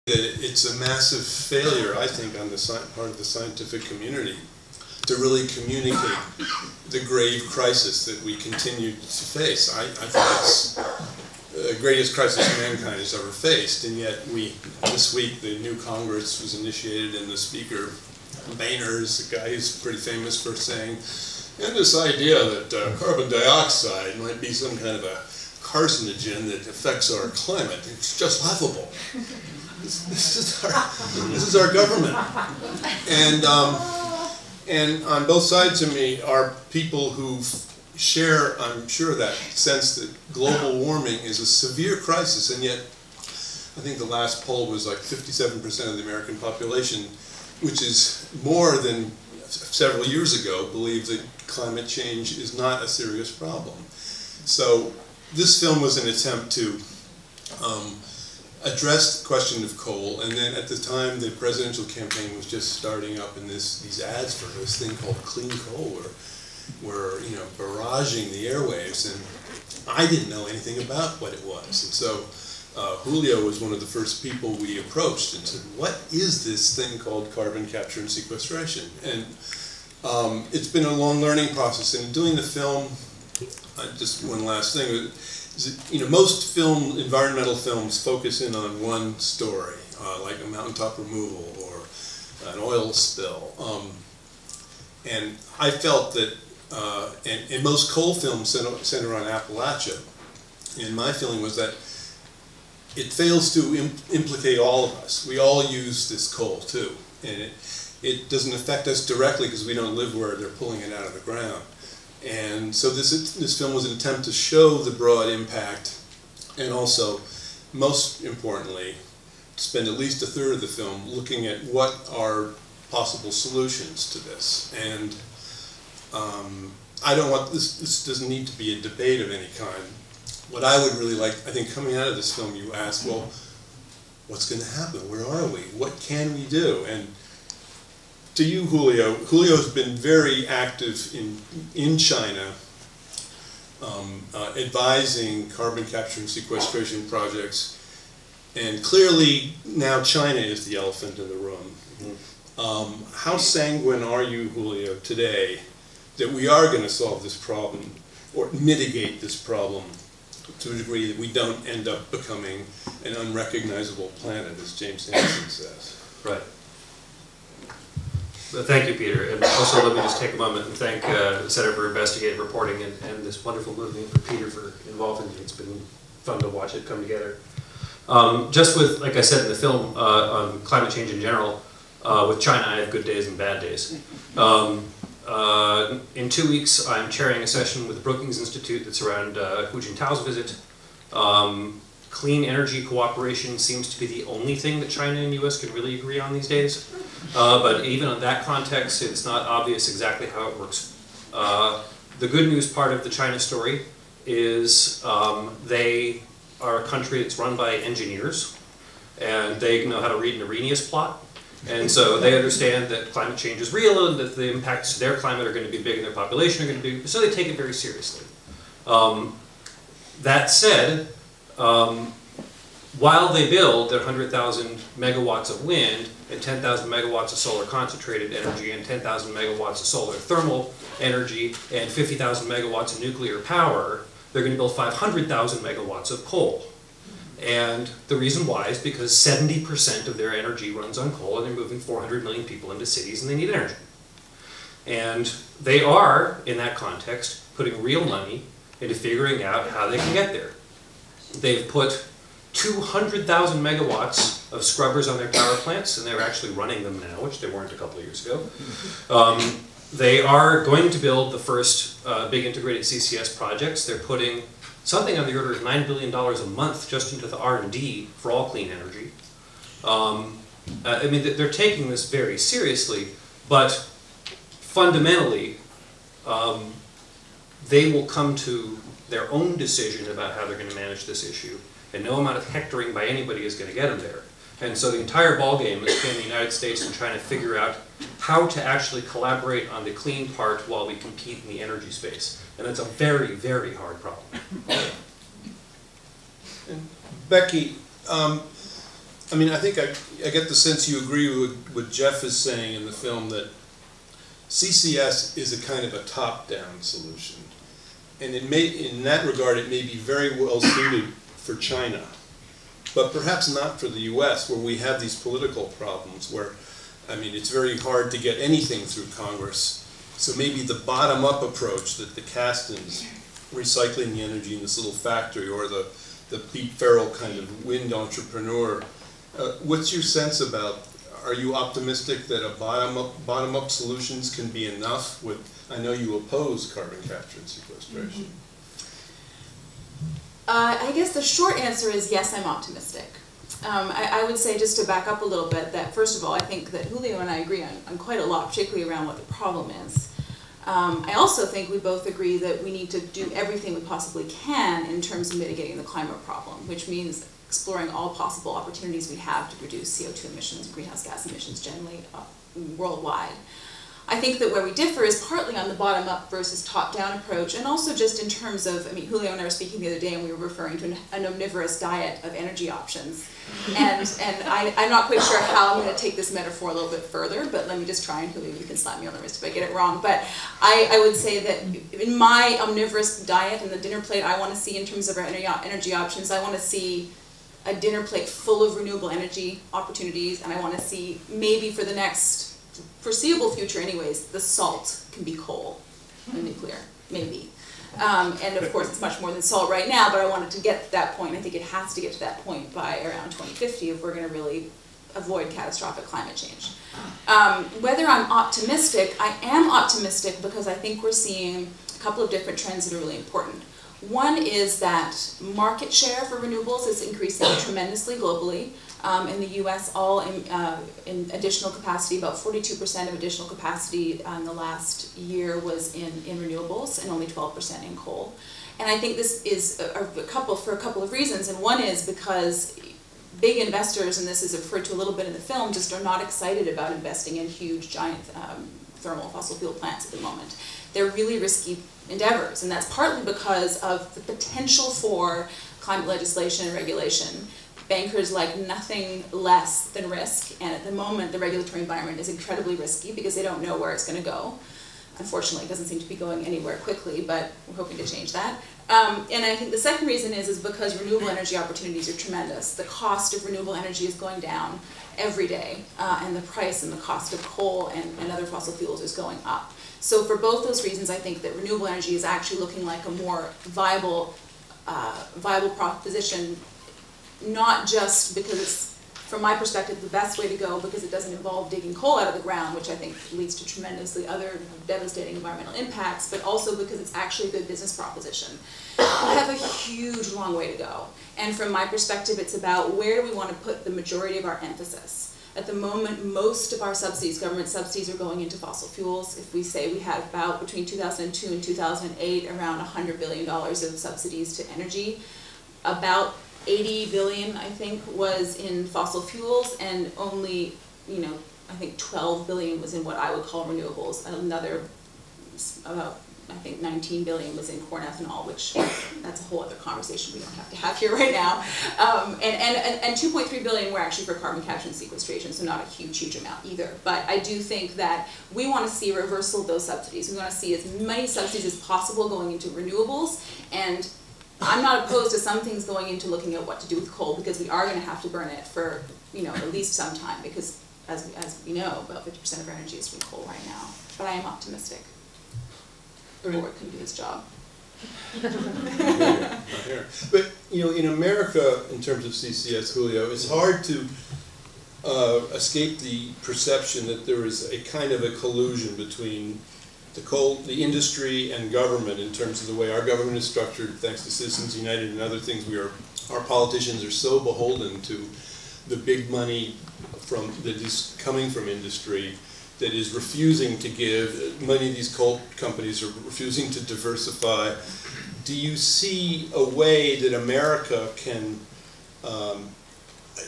that it's a massive failure, I think, on the part of the scientific community to really communicate the grave crisis that we continue to face. I think it's the greatest crisis mankind has ever faced, and yet this week the new Congress was initiated, and the Speaker, Boehner's, the guy who's pretty famous for saying, and this idea that carbon dioxide might be some kind of a carcinogen that affects our climate, it's just laughable. This is our government, and on both sides of me are people who share, I'm sure, that sense that global warming is a severe crisis, and yet I think the last poll was like 57% of the American population, which is more than several years ago, believe that climate change is not a serious problem. So this film was an attempt to address the question of coal, and then at the time the presidential campaign was just starting up, and these ads for this thing called clean coal were barraging the airwaves, and I didn't know anything about what it was, and so Julio was one of the first people we approached and said, what is this thing called carbon capture and sequestration? And it's been a long learning process, and doing the film, just one last thing, most environmental films focus in on one story, like a mountaintop removal or an oil spill. And I felt that, and most coal films center on Appalachia, and my feeling was that it fails to implicate all of us. We all use this coal too, and it doesn't affect us directly because we don't live where they're pulling it out of the ground. And so this film was an attempt to show the broad impact, and also, most importantly, spend at least a third of the film looking at what are possible solutions to this. And I don't want this doesn't need to be a debate of any kind. What I would really like, I think, coming out of this film, you ask, well, what's going to happen? Where are we? What can we do? And to you, Julio's been very active in China, advising carbon capture and sequestration projects, and clearly now China is the elephant in the room. Mm-hmm. How sanguine are you, Julio, today that we are going to solve this problem or mitigate this problem to a degree that we don't end up becoming an unrecognizable planet, as James Hansen says? Right. Thank you, Peter. And also let me just take a moment and thank the Center for Investigative Reporting and this wonderful movement for Peter for involving me. It's been fun to watch it come together. Just with, like I said in the film, on climate change in general, with China I have good days and bad days. In 2 weeks I'm chairing a session with the Brookings Institute that's around Hu Jintao's visit. Clean energy cooperation seems to be the only thing that China and US can really agree on these days. But even in that context, it's not obvious exactly how it works. The good news part of the China story is they are a country that's run by engineers, and they know how to read an Arrhenius plot. And so they understand that climate change is real and that the impacts to their climate are going to be big and their population are going to be, so they take it very seriously. That said, while they build their 100,000 megawatts of wind and 10,000 megawatts of solar concentrated energy and 10,000 megawatts of solar thermal energy and 50,000 megawatts of nuclear power, they're going to build 500,000 megawatts of coal. And the reason why is because 70% of their energy runs on coal, and they're moving 400 million people into cities, and they need energy. And they are, in that context, putting real money into figuring out how they can get there. They've put 200,000 megawatts of scrubbers on their power plants, and they're actually running them now, which they weren't a couple of years ago. They are going to build the first big integrated CCS projects. They're putting something on the order of $9 billion a month just into the R&D for all clean energy. I mean, they're taking this very seriously, but fundamentally, they will come to their own decision about how they're going to manage this issue, and no amount of hectoring by anybody is going to get them there. And so the entire ballgame is between the United States and trying to figure out how to actually collaborate on the clean part while we compete in the energy space. And it's a very, very hard problem. And Becky, I mean, I think I get the sense you agree with what Jeff is saying in the film, that CCS is a kind of a top-down solution. And it may, in that regard, it may be very well suited for China, but perhaps not for the US, where we have these political problems where, I mean, it's very hard to get anything through Congress. So maybe the bottom-up approach that the Castons, recycling the energy in this little factory, or the Pete Farrell kind of wind entrepreneur, what's your sense about, are you optimistic that a bottom-up solutions can be enough with, I know you oppose carbon capture and sequestration. I guess the short answer is yes, I'm optimistic. I would say, just to back up a little bit, that first of all, I think that Julio and I agree on quite a lot, particularly around what the problem is. I also think we both agree that we need to do everything we possibly can in terms of mitigating the climate problem, which means exploring all possible opportunities we have to reduce CO2 emissions, greenhouse gas emissions generally worldwide. I think that where we differ is partly on the bottom-up versus top-down approach, and also just in terms of, I mean, Julio and I were speaking the other day and we were referring to an omnivorous diet of energy options. And I'm not quite sure how I'm going to take this metaphor a little bit further, but let me just try, and Julio, you can slap me on the wrist if I get it wrong. But I would say that in my omnivorous diet and the dinner plate I want to see in terms of our energy options, I want to see a dinner plate full of renewable energy opportunities, and I want to see, maybe for the next foreseeable future anyways, the salt can be coal and nuclear, maybe. And of course it's much more than salt right now, but I wanted to get to that point. I think it has to get to that point by around 2050 if we're going to really avoid catastrophic climate change. Whether I'm optimistic, I am optimistic because I think we're seeing a couple of different trends that are really important. One is that market share for renewables is increasing tremendously globally. In the US, all in additional capacity, about 42% of additional capacity in the last year was in renewables, and only 12% in coal. And I think this is for a couple of reasons, and one is because big investors, and this is referred to a little bit in the film, just are not excited about investing in huge, giant thermal fossil fuel plants at the moment. They're really risky endeavors, and that's partly because of the potential for climate legislation and regulation. Bankers like nothing less than risk, and at the moment the regulatory environment is incredibly risky because they don't know where it's going to go. Unfortunately, it doesn't seem to be going anywhere quickly, but we're hoping to change that. And I think the second reason is because renewable energy opportunities are tremendous. The cost of renewable energy is going down every day, and the price and the cost of coal and other fossil fuels is going up. So for both those reasons, I think that renewable energy is actually looking like a more viable proposition, not just because it's, from my perspective, the best way to go because it doesn't involve digging coal out of the ground, which I think leads to tremendously other devastating environmental impacts, but also because it's actually a good business proposition. We have a huge long way to go. And from my perspective, it's about where do we want to put the majority of our emphasis. At the moment, most of our subsidies, government subsidies, are going into fossil fuels. If we say we had about, between 2002 and 2008, around $100 billion of subsidies to energy, about 80 billion, I think, was in fossil fuels, and only, I think 12 billion was in what I would call renewables. Another, about, I think 19 billion was in corn ethanol, which that's a whole other conversation we don't have to have here right now. And 2.3 billion were actually for carbon capture and sequestration, so not a huge amount either. But I do think that we want to see a reversal of those subsidies. We want to see as many subsidies as possible going into renewables, and I'm not opposed to some things going into looking at what to do with coal, because we are going to have to burn it for, at least some time, because as we know, about 50% of our energy is from coal right now. But I am optimistic. Ford can do his job. But in America, in terms of CCS, Julio, it's hard to escape the perception that there is a kind of a collusion between the industry and government in terms of the way our government is structured, thanks to Citizens United and other things. Our politicians are so beholden to the big money that is coming from industry that is refusing to give. Many of these coal companies are refusing to diversify. Do you see a way that America can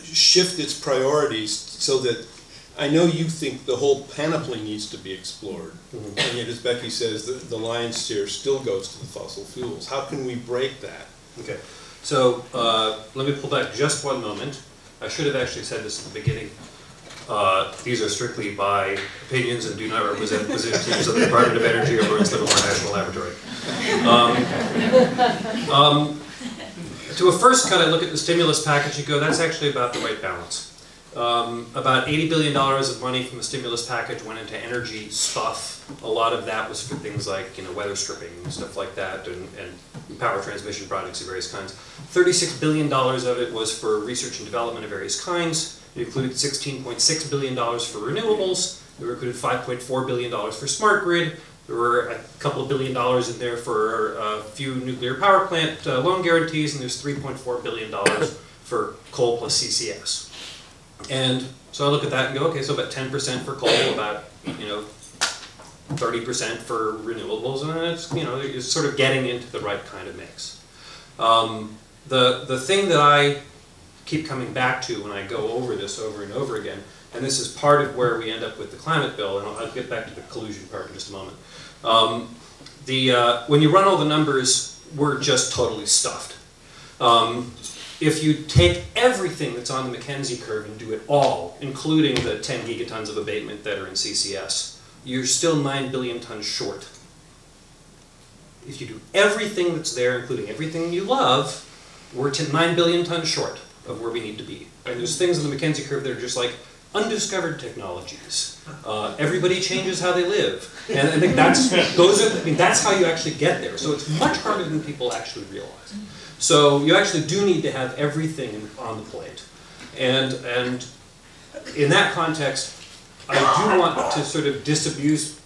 shift its priorities so that, I know you think the whole panoply needs to be explored, and yet, as Becky says, the lion's share still goes to the fossil fuels. How can we break that? Okay, so let me pull back just one moment. I should have actually said this at the beginning. These are strictly by opinions and do not represent positions of the Department of Energy or Lawrence Livermore National Laboratory. To a first cut, I look at the stimulus package and go, that's actually about the right balance. About $80 billion of money from the stimulus package went into energy stuff. A lot of that was for things like, weather stripping and stuff like that, and power transmission projects of various kinds. $36 billion of it was for research and development of various kinds. It included $16.6 billion for renewables. It included $5.4 billion for smart grid. There were a couple of $1 billion in there for a few nuclear power plant loan guarantees, and there's $3.4 billion for coal plus CCS. And so I look at that and go, okay, so about 10% for coal, about 30% for renewables, and it's you're sort of getting into the right kind of mix. The thing that I keep coming back to when I go over this over and over again, and this is part of where we end up with the climate bill, and I'll get back to the collusion part in just a moment. When you run all the numbers, we're just totally stuffed. If you take everything that's on the McKenzie curve and do it all, including the 10 gigatons of abatement that are in CCS, you're still 9 billion tons short. If you do everything that's there, including everything you love, we're 9 billion tons short of where we need to be. And there's things on the McKenzie curve that are just like undiscovered technologies. Everybody changes how they live. And I think that's how you actually get there. So it's much harder than people actually realize. So you actually do need to have everything on the plate. And in that context, I do want to sort of disabuse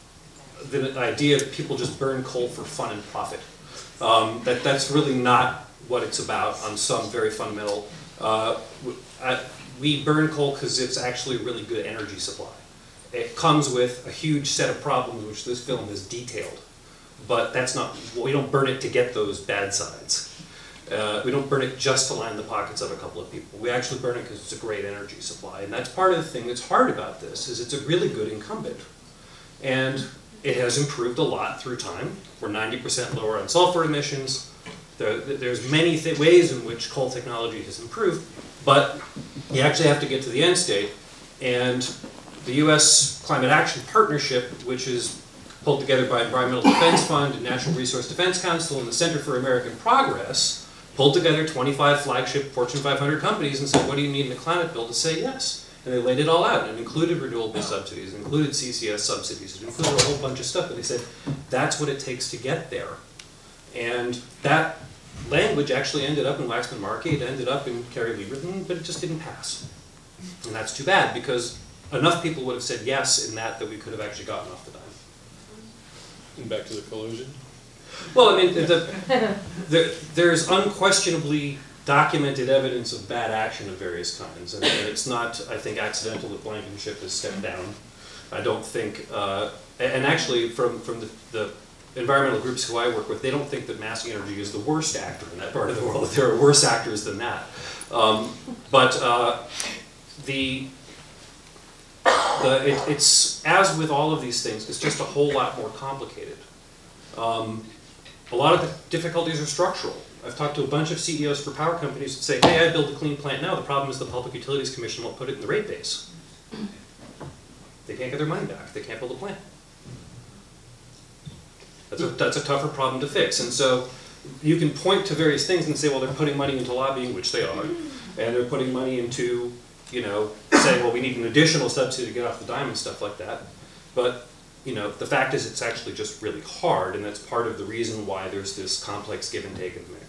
the idea that people just burn coal for fun and profit. That's really not what it's about on some very fundamental. We burn coal because it's actually a really good energy supply. It comes with a huge set of problems, which this film has detailed. But that's not, we don't burn it to get those bad sides. We don't burn it just to line the pockets of a couple of people. We actually burn it because it's a great energy supply. And that's part of the thing that's hard about this, is it's a really good incumbent. And it has improved a lot through time. We're 90% lower on sulfur emissions. There's many ways in which coal technology has improved, but you actually have to get to the end state. And the US Climate Action Partnership, which is pulled together by Environmental Defense Fund and Natural Resource Defense Council and the Center for American Progress, pulled together 25 flagship Fortune 500 companies and said, what do you need in a climate bill to say yes? And they laid it all out, and it included renewable subsidies, it included CCS subsidies, it included a whole bunch of stuff, and they said, that's what it takes to get there. And that language actually ended up in Waxman-Markey, it ended up in Carey-Lieberman, but it just didn't pass. And that's too bad, because enough people would have said yes in that we could have actually gotten off the dime. And back to the collusion? Well, I mean, there's unquestionably documented evidence of bad action of various kinds, and it's not, I think, accidental that Blankenship has stepped down. I don't think, and actually from the environmental groups who I work with, they don't think that Massey Energy is the worst actor in that part of the world. There are worse actors than that. It's, as with all of these things, it's just a whole lot more complicated. A lot of the difficulties are structural. I've talked to a bunch of CEOs for power companies that say, hey, I build a clean plant now. The problem is the Public Utilities Commission won't put it in the rate base. They can't get their money back. They can't build a plant. That's a tougher problem to fix. And so you can point to various things and say, well, they're putting money into lobbying, which they are. And they're putting money into, saying, well, we need an additional subsidy to get off the dime and stuff like that. But the fact is it's actually just really hard, and that's part of the reason why there's this complex give and take in the mix.